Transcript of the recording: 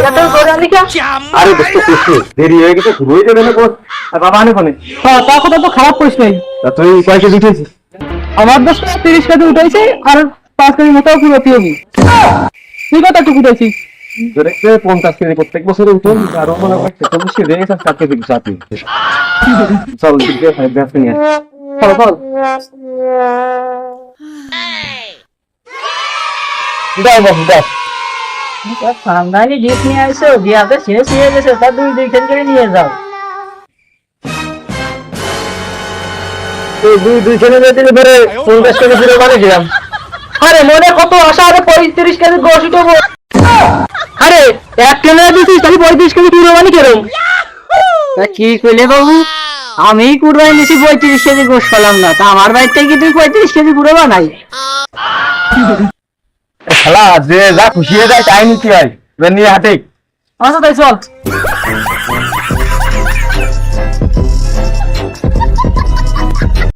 এগারটা করে আনি কে? আরে দোস্ত খুশি দেরি হয়ে গেছে ঘুরে যাবে না কোন আর বাবা আনে কোনে তার কথা তো খারাপ করিস নাই। তা তুই কয় কেজি উঠেছিস আমার 30 কেজি উঠাইছে আর 5 কেজি মতো পুরোটি হবি। তুই কত টুকু উঠাইছিস? দেখতে 50 কেজি প্রত্যেক বছরে উঠে আর মনে হয় 40 কেজি রেখে 7 কেজি চাপি চল দিকে ফাইভ ব্যাস নিয়ে চল চল। দাও বাবু দাও খানদানি গিফট নিয়ে আসছো, বিয়াতে শেষ হয়ে গেছে, তা 2 কেজি করে নিয়ে যাও। এই দুই ছেলে দিলে ধরে 50 কেজি পুরো মানে দিলাম আরে মনে কত আশা, আরে 35 কেজি গোশ উঠবো। আরে এক কেনা দিছিস তাহলে 35 কেজি পুরো মানে কেরম? তা কি কইলে বাবু, আমি কুরবানি নিছি 35 কেজি গোশ পেলাম না, তা আমার বাড়িতে কি তুই 35 কেজি পুরো বানাই? শালা যে যা খুশি হয়ে যায় তাই নিতে হয় নিয়ে হাতে আচ্ছা তাই চল।